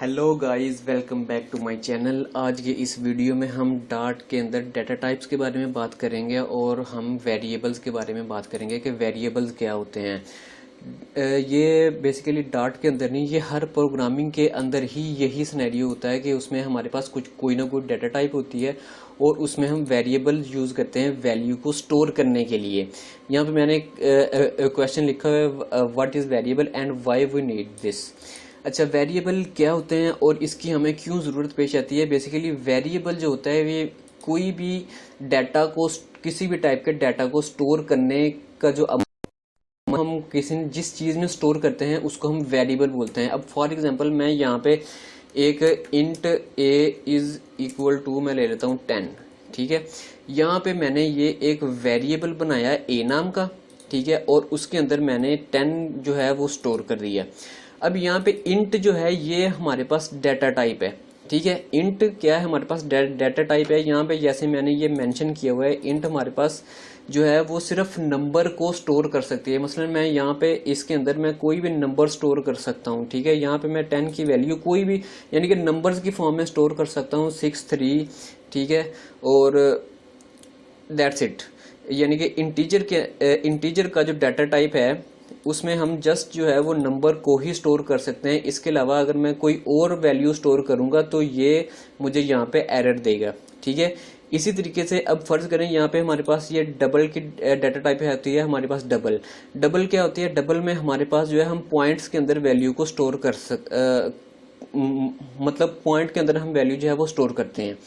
Hello guys, welcome back to my channel. आज के इस वीडियो में हम डार्ट के अंदर डाटा टाइप्स के बारे में बात करेंगे और हम वेरिएबल्स के बारे में बात करेंगे कि वेरिएबल्स क्या होते हैं। ये बेसिकली डार्ट के अंदर नहीं, ये हर प्रोग्रामिंग के अंदर ही यही सिनेरियो होता है कि उसमें हमारे पास कोई ना कोई डाटा टाइप होती है और उसमें हम वेरिएबल यूज़ करते हैं वैल्यू को स्टोर करने के लिए। यहाँ पे मैंने क्वेश्चन लिखा है, what is variable and why we need this. अच्छा, वेरिएबल क्या होते हैं और इसकी हमें क्यों ज़रूरत पेश आती है। बेसिकली वेरिएबल जो होता है ये कोई भी डाटा को, किसी भी टाइप के डाटा को स्टोर करने का जो हम जिस चीज़ में स्टोर करते हैं उसको हम वेरिएबल बोलते हैं। अब फॉर एग्जांपल मैं यहाँ पे एक int a is equal to मैं ले लेता हूँ 10, ठीक है। यहाँ पे मैंने ये एक वेरिएबल बनाया है ए नाम का, ठीक है, और उसके अंदर मैंने 10 जो है वो स्टोर कर दिया। अब यहाँ पे इंट जो है ये हमारे पास डाटा टाइप है, ठीक है। इंट क्या है, हमारे पास डाटा टाइप है। यहाँ पे जैसे मैंने ये मेंशन किया हुआ है, इंट हमारे पास जो है वो सिर्फ नंबर को स्टोर कर सकती है। मसलन मैं यहाँ पे इसके अंदर मैं कोई भी नंबर स्टोर कर सकता हूँ, ठीक है। यहाँ पे मैं 10 की वैल्यू कोई भी यानी कि नंबर्स की फॉर्म में स्टोर कर सकता हूँ, 6 3, ठीक है, और दैट्स इट। यानी कि इंटीजर का जो डाटा टाइप है उसमें हम जस्ट जो है वो नंबर को ही स्टोर कर सकते हैं। इसके अलावा अगर मैं कोई और वैल्यू स्टोर करूंगा तो ये मुझे यहाँ पे एरर देगा, ठीक है। इसी तरीके से अब फर्ज करें यहाँ पे हमारे पास ये डबल की डाटा टाइप होती है हमारे पास डबल क्या होती है। डबल में हमारे पास जो है हम पॉइंट्स के अंदर वैल्यू को स्टोर कर मतलब पॉइंट के अंदर हम वैल्यू जो है वो स्टोर करते हैं।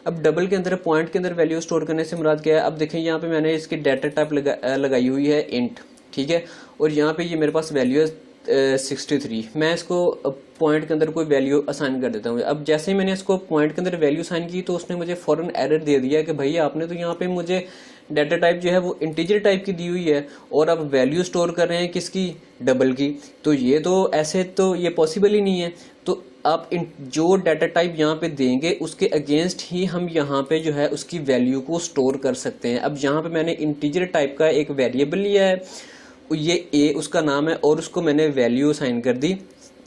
अब डबल के अंदर पॉइंट के अंदर वैल्यू स्टोर करने से मुराद क्या है। अब देखें यहाँ पे मैंने इसकी डाटा टाइप लगाई हुई है इंट, ठीक है, और यहाँ पे ये मेरे पास वैल्यू है 63। मैं इसको पॉइंट के अंदर कोई वैल्यू असाइन कर देता हूँ। अब जैसे ही मैंने इसको पॉइंट के अंदर वैल्यू असाइन की तो उसने मुझे फौरन एरर दे दिया कि भाई आपने तो यहाँ पे मुझे डाटा टाइप जो है वो इंटीजर टाइप की दी हुई है और अब वैल्यू स्टोर कर रहे हैं किसकी, डबल की। तो ये तो ऐसे तो ये पॉसिबल ही नहीं है। तो आप जो डाटा टाइप यहाँ पे देंगे उसके अगेंस्ट ही हम यहाँ पे जो है उसकी वैल्यू को स्टोर कर सकते हैं। अब यहाँ पे मैंने इंटीजर टाइप का एक वेरिएबल लिया है, ये ए उसका नाम है, और उसको मैंने वैल्यू असाइन कर दी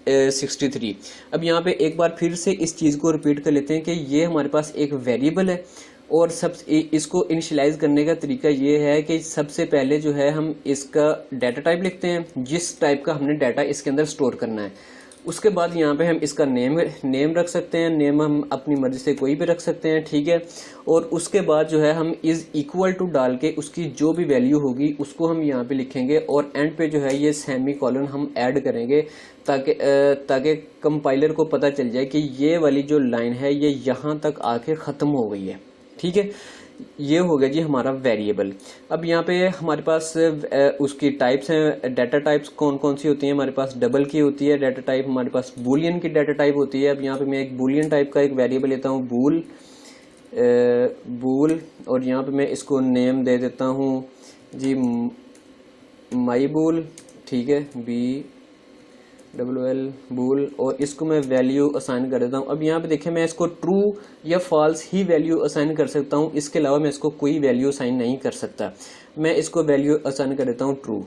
63। अब यहाँ पे एक बार फिर से इस चीज़ को रिपीट कर लेते हैं कि ये हमारे पास एक वेरिएबल है और इसको इनिशियलाइज करने का तरीका ये है कि सबसे पहले जो है हम इसका डाटा टाइप लिखते हैं, जिस टाइप का हमने डाटा इसके अंदर स्टोर करना है। उसके बाद यहाँ पे हम इसका नेम रख सकते हैं। नेम हम अपनी मर्जी से कोई भी रख सकते हैं, ठीक है। और उसके बाद जो है हम इज इक्वल टू डाल के उसकी जो भी वैल्यू होगी उसको हम यहाँ पे लिखेंगे और एंड पे जो है ये सेमी कॉलन हम ऐड करेंगे ताकि कंपाइलर को पता चल जाए कि ये वाली जो लाइन है ये यहाँ तक आके खत्म हो गई है, ठीक है। ये हो गया जी हमारा वेरिएबल। अब यहाँ पे हमारे पास उसकी टाइप्स हैं। डाटा टाइप्स कौन कौन सी होती हैं हमारे पास, डबल की होती है डाटा टाइप, हमारे पास बूलियन की डाटा टाइप होती है। अब यहाँ पे मैं एक बूलियन टाइप का एक वेरिएबल लेता हूँ, बूल, और यहाँ पे मैं इसको नेम दे देता हूँ जी माई बूल, ठीक है, BWL बूल, और इसको मैं वैल्यू असाइन कर देता हूँ। अब यहाँ पे देखें मैं इसको ट्रू या फॉल्स ही वैल्यू असाइन कर सकता हूँ, इसके अलावा मैं इसको कोई वैल्यू असाइन नहीं कर सकता। मैं इसको वैल्यू असाइन कर देता हूँ ट्रू,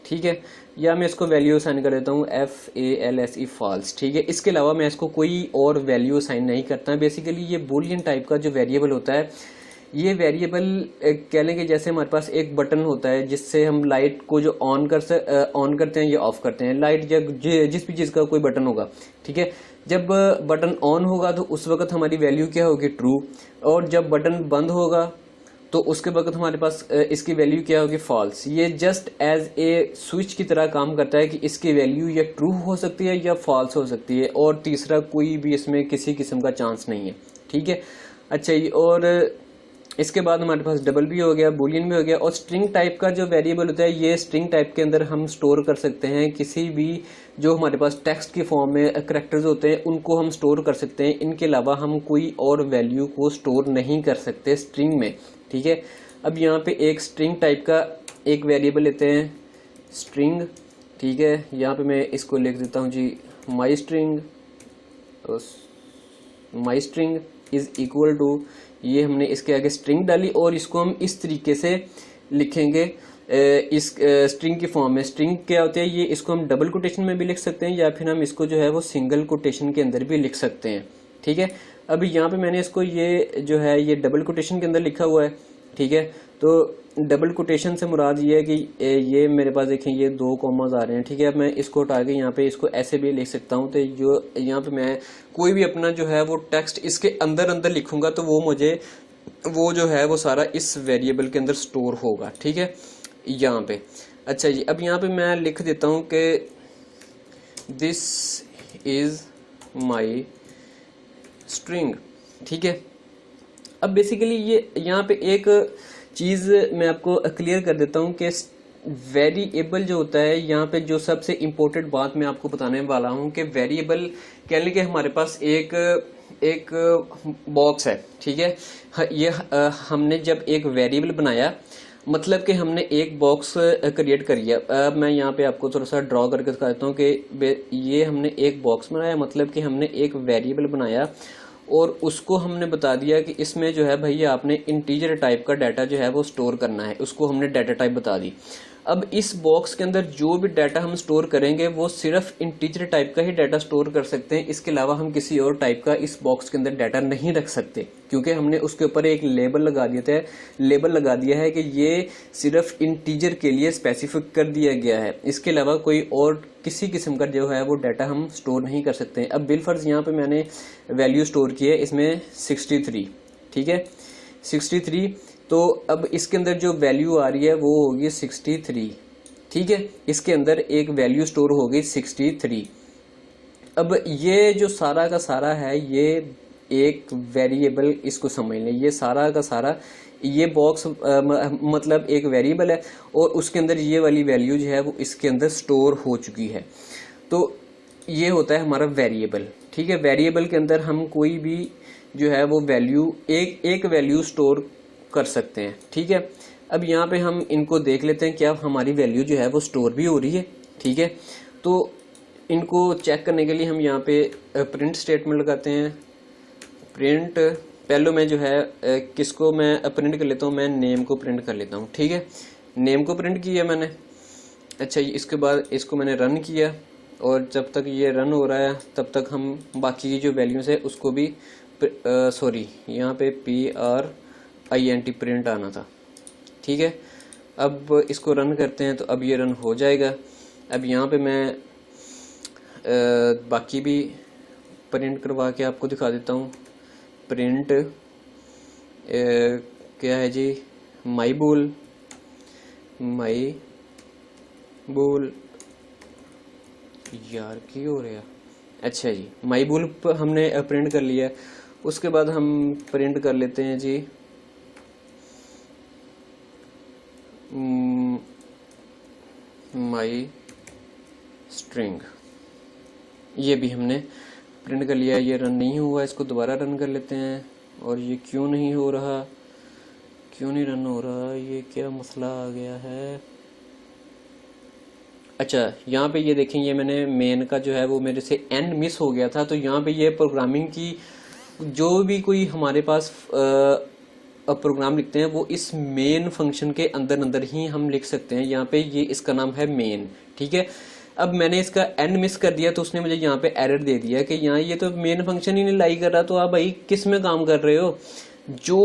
ठीक है, या मैं इसको वैल्यू असाइन कर देता हूँ FALSE फॉल्स, ठीक है। इसके अलावा मैं इसको कोई और वैल्यू असाइन नहीं करता। बेसिकली ये बूलियन टाइप का जो वेरिएबल होता है, ये वेरिएबल कह लें कि जैसे हमारे पास एक बटन होता है जिससे हम लाइट को जो ऑन करते हैं या ऑफ करते हैं। लाइट जब जिस भी चीज़ का कोई बटन होगा, ठीक है, जब बटन ऑन होगा तो उस वक्त हमारी वैल्यू क्या होगी, ट्रू, और जब बटन बंद होगा तो उसके वक्त हमारे पास इसकी वैल्यू क्या होगी, फॉल्स। ये जस्ट एज ए स्विच की तरह काम करता है कि इसकी वैल्यू या ट्रू हो सकती है या फॉल्स हो सकती है, और तीसरा कोई भी इसमें किसी किस्म का चांस नहीं है, ठीक है। अच्छा जी, और इसके बाद हमारे पास डबल भी हो गया, बूलियन भी हो गया, और स्ट्रिंग टाइप का जो वेरिएबल होता है ये स्ट्रिंग टाइप के अंदर हम स्टोर कर सकते हैं किसी भी जो हमारे पास टेक्स्ट की फॉर्म में करैक्टर्स होते हैं उनको हम स्टोर कर सकते हैं। इनके अलावा हम कोई और वैल्यू को स्टोर नहीं कर सकते स्ट्रिंग में, ठीक है। अब यहाँ पे एक स्ट्रिंग टाइप का एक वेरिएबल लेते हैं, स्ट्रिंग, ठीक है। यहाँ पे मैं इसको लिख देता हूँ जी my string is equal to, ये हमने इसके आगे स्ट्रिंग डाली और इसको हम इस तरीके से लिखेंगे इस स्ट्रिंग की फॉर्म में। स्ट्रिंग क्या होते हैं, ये इसको हम डबल कोटेशन में भी लिख सकते हैं या फिर हम इसको जो है वो सिंगल कोटेशन के अंदर भी लिख सकते हैं। ठीक है, अभी यहाँ पे मैंने इसको ये जो है ये डबल कोटेशन के अंदर लिखा हुआ है। ठीक है, तो डबल कोटेशन से मुराद ये है कि ये मेरे पास देखें ये 2 कॉमास आ रहे हैं। ठीक है, अब मैं इसको हटा के यहाँ पे इसको ऐसे भी लिख सकता हूँ। तो जो यहाँ पे मैं कोई भी अपना जो है वो टेक्स्ट इसके अंदर अंदर लिखूंगा तो वो मुझे वो जो है वो सारा इस वेरिएबल के अंदर स्टोर होगा। ठीक है, यहाँ पे अच्छा जी, अब यहाँ पे मैं लिख देता हूँ कि दिस इज माई स्ट्रिंग। ठीक है, अब बेसिकली ये यहाँ पे एक चीज मैं आपको क्लियर कर देता हूँ कि वेरिएबल जो होता है, यहाँ पे जो सबसे इम्पोर्टेंट बात मैं आपको बताने वाला हूँ कि वेरिएबल कह लें कि हमारे पास एक बॉक्स है। ठीक है, ये हमने जब एक वेरिएबल बनाया मतलब कि हमने एक बॉक्स क्रिएट करिए। अब मैं यहाँ पे आपको थोड़ा सा ड्रॉ करके दिखा देता हूँ कि ये हमने एक बॉक्स बनाया, मतलब कि हमने एक वेरिएबल बनाया और उसको हमने बता दिया कि इसमें जो है भैया आपने इंटीजर टाइप का डाटा जो है वो स्टोर करना है, उसको हमने डाटा टाइप बता दी। अब इस बॉक्स के अंदर जो भी डाटा हम स्टोर करेंगे वो सिर्फ इंटीजर टाइप का ही डाटा स्टोर कर सकते हैं, इसके अलावा हम किसी और टाइप का इस बॉक्स के अंदर डाटा नहीं रख सकते, क्योंकि हमने उसके ऊपर एक लेबल लगा दिया है कि ये सिर्फ इंटीजर के लिए स्पेसिफिक कर दिया गया है, इसके अलावा कोई और किसी किस्म का जो है वो डाटा हम स्टोर नहीं कर सकते हैं। अब बिलफर्ज यहाँ पे मैंने वैल्यू स्टोर की है इसमें 63। ठीक है, 63, तो अब इसके अंदर जो वैल्यू आ रही है वो होगी 63। ठीक है, इसके अंदर एक वैल्यू स्टोर होगी 63। अब ये जो सारा का सारा है ये एक वेरिएबल, इसको समझ लें, ये सारा का सारा ये बॉक्स मतलब एक वेरिएबल है और उसके अंदर ये वाली वैल्यू जो है वो इसके अंदर स्टोर हो चुकी है। तो ये होता है हमारा वेरिएबल। ठीक है, वेरिएबल के अंदर हम कोई भी जो है वो वैल्यू एक वैल्यू स्टोर कर सकते हैं। ठीक है, अब यहाँ पे हम इनको देख लेते हैं क्या हमारी वैल्यू जो है वो स्टोर भी हो रही है। ठीक है, तो इनको चेक करने के लिए हम यहाँ पे प्रिंट स्टेटमेंट लगाते हैं। प्रिंट पहले मैं जो है किसको मैं प्रिंट कर लेता हूँ, मैं नेम को प्रिंट कर लेता हूँ। ठीक है, नेम को प्रिंट किया मैंने। अच्छा, इसके बाद इसको मैंने रन किया और जब तक ये रन हो रहा है तब तक हम बाकी की जो वैल्यूज है उसको भी सॉरी यहाँ पे PRINT प्रिंट आना था। ठीक है, अब इसको रन करते हैं तो अब ये रन हो जाएगा। अब यहाँ पे मैं बाकी भी प्रिंट करवा के आपको दिखा देता हूँ। प्रिंट क्या है जी, माई बोल यार की हो रहा। अच्छा जी, माई बोल हमने प्रिंट कर लिया। उसके बाद हम प्रिंट कर लेते हैं जी माई स्ट्रिंग। ये भी हमने प्रिंट कर लिया। ये रन नहीं हुआ, इसको दोबारा रन कर लेते हैं। और ये क्यों नहीं हो रहा, क्यों नहीं रन हो रहा, ये क्या मसला आ गया है। अच्छा, यहाँ पे ये देखें, ये मैंने मेन का जो है वो मेरे से एंड मिस हो गया था। तो यहाँ पे ये प्रोग्रामिंग की जो भी कोई हमारे पास प्रोग्राम लिखते हैं वो इस मेन फंक्शन के अंदर ही हम लिख सकते हैं। यहाँ पे ये इसका नाम है मेन। ठीक है, अब मैंने इसका एंड मिस कर दिया तो उसने मुझे यहाँ पे एरर दे दिया कि यहाँ ये तो मेन फंक्शन ही नहीं लाई कर रहा। तो आप भाई किस में काम कर रहे हो। जो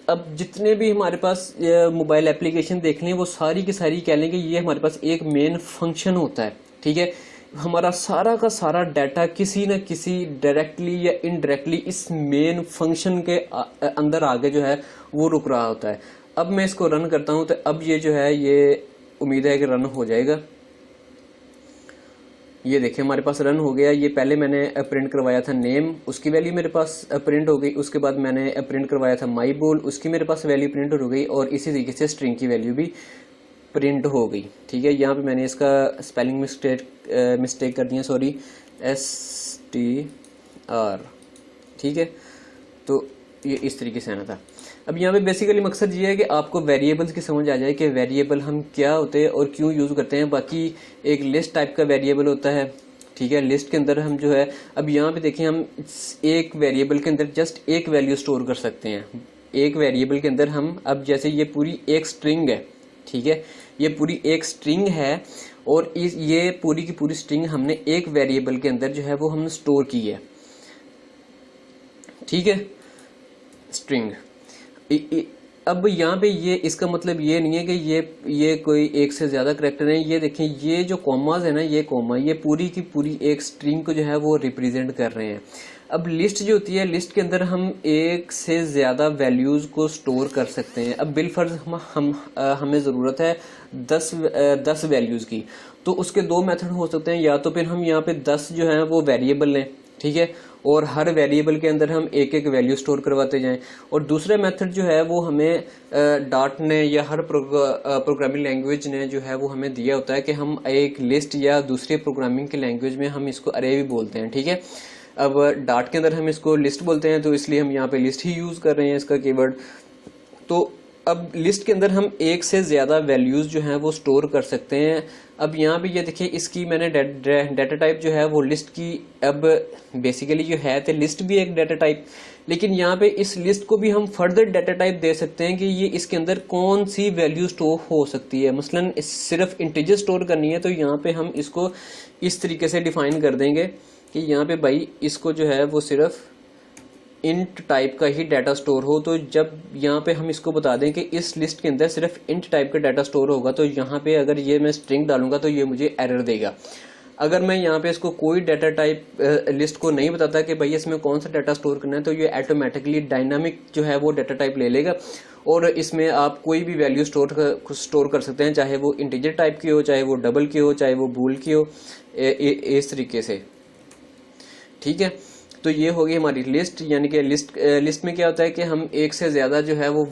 अब जितने भी हमारे पास मोबाइल एप्लीकेशन देख लें वो सारी की सारी कह लें कि ये हमारे पास एक मेन फंक्शन होता है। ठीक है, हमारा सारा का सारा डाटा किसी न किसी डायरेक्टली या इनडायरेक्टली इस मेन फंक्शन के अंदर आगे जो है वो रुक रहा होता है। अब मैं इसको रन करता हूं तो अब ये जो है ये उम्मीद है कि रन हो जाएगा। ये देखिए हमारे पास रन हो गया। ये पहले मैंने प्रिंट करवाया था नेम, उसकी वैल्यू मेरे पास प्रिंट हो गई। उसके बाद मैंने प्रिंट करवाया था माई बोल, उसकी मेरे पास वैल्यू प्रिंट हो गई। और इसी तरीके से स्ट्रिंग की वैल्यू भी प्रिंट हो गई। ठीक है, यहाँ पे मैंने इसका स्पेलिंग मिस्टेक कर दिया, सॉरी, STR। ठीक है, तो ये इस तरीके से आना था। अब यहाँ पे बेसिकली मकसद ये है कि आपको वेरिएबल्स की समझ आ जाए कि वेरिएबल हम क्या होते हैं और क्यों यूज करते हैं। बाकी एक लिस्ट टाइप का वेरिएबल होता है। ठीक है, लिस्ट के अंदर हम जो है, अब यहाँ पे देखें, हम एक वेरिएबल के अंदर जस्ट एक वैल्यू स्टोर कर सकते हैं। एक वेरिएबल के अंदर हम, अब जैसे ये पूरी एक स्ट्रिंग है, ठीक है, ये पूरी एक स्ट्रिंग है और ये पूरी की पूरी स्ट्रिंग हमने एक वेरिएबल के अंदर जो है वो हमने स्टोर की है, ठीक है, स्ट्रिंग। अब यहाँ पे ये इसका मतलब ये नहीं है कि ये कोई एक से ज्यादा करैक्टर है। ये देखें, ये जो कॉमाज है ना, ये कॉमा ये पूरी की पूरी एक स्ट्रिंग को जो है वो रिप्रेजेंट कर रहे हैं। अब लिस्ट जो होती है, लिस्ट के अंदर हम एक से ज्यादा वैल्यूज को स्टोर कर सकते हैं। अब बिलफर्ज हमें जरूरत है 10 वैल्यूज की, तो उसके दो मेथड हो सकते हैं। या तो फिर हम यहाँ पे 10 जो है वो वेरिएबल लें, ठीक है, और हर वेरिएबल के अंदर हम एक एक वैल्यू स्टोर करवाते जाएं। और दूसरा मेथड जो है वो हमें डाट ने या हर प्रोग्रामिंग लैंग्वेज ने जो है वो हमें दिया होता है कि हम एक लिस्ट या दूसरे प्रोग्रामिंग की लैंग्वेज में हम इसको अरे भी बोलते हैं, ठीक है। अब डाट के अंदर हम इसको लिस्ट बोलते हैं, तो इसलिए हम यहाँ पे लिस्ट ही यूज कर रहे हैं इसका कीवर्ड। तो अब लिस्ट के अंदर हम एक से ज्यादा वैल्यूज जो हैं वो स्टोर कर सकते हैं। अब यहाँ पे ये देखिए, इसकी मैंने डाटा टाइप जो है वो लिस्ट की, अब बेसिकली जो है तो लिस्ट भी एक डाटा टाइप, लेकिन यहाँ पे इस लिस्ट को भी हम फर्दर डाटा टाइप दे सकते हैं कि ये इसके अंदर कौन सी वैल्यू स्टोर हो सकती है। मसलन सिर्फ इंटीजर स्टोर करनी है, तो यहाँ पे हम इसको इस तरीके से डिफाइन कर देंगे कि यहाँ पे भाई इसको जो है वो सिर्फ इंट टाइप का ही डाटा स्टोर हो। तो जब यहाँ पे हम इसको बता दें कि इस लिस्ट के अंदर सिर्फ इंट टाइप का डाटा स्टोर होगा, तो यहाँ पे अगर ये मैं स्ट्रिंग डालूंगा तो ये मुझे एरर देगा। अगर मैं यहाँ पे इसको कोई डाटा टाइप लिस्ट को नहीं बताता कि भाई इसमें कौन सा डाटा स्टोर करना है, तो ये ऑटोमेटिकली डायनामिक जो है वो डाटा टाइप ले लेगा और इसमें आप कोई भी वैल्यू स्टोर कर सकते हैं, चाहे वो इंटीजर टाइप की हो, चाहे वो डबल की हो, चाहे वो बूल की हो, इस तरीके से, ठीक है। तो ये होगी हमारी लिस्ट। यानी कि लिस्ट में क्या होता है कि हम एक से ज्यादा जो है वो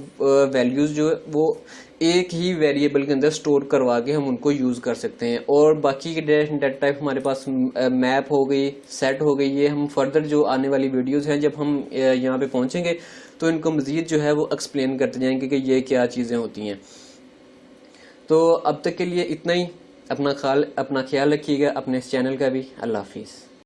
वैल्यूज जो है वो एक ही वेरिएबल के अंदर स्टोर करवा के हम उनको यूज कर सकते हैं। और बाकी के डाटा टाइप हमारे पास मैप हो गई, सेट हो गई, ये हम फर्दर जो आने वाली वीडियोस हैं जब हम यहाँ पे पहुंचेंगे तो इनको मजीद जो है वो एक्सप्लेन करते जाएंगे कि ये क्या चीजें होती हैं। तो अब तक के लिए इतना ही। अपना ख्याल रखिएगा, अपने इस चैनल का भी। अल्लाह हाफिज।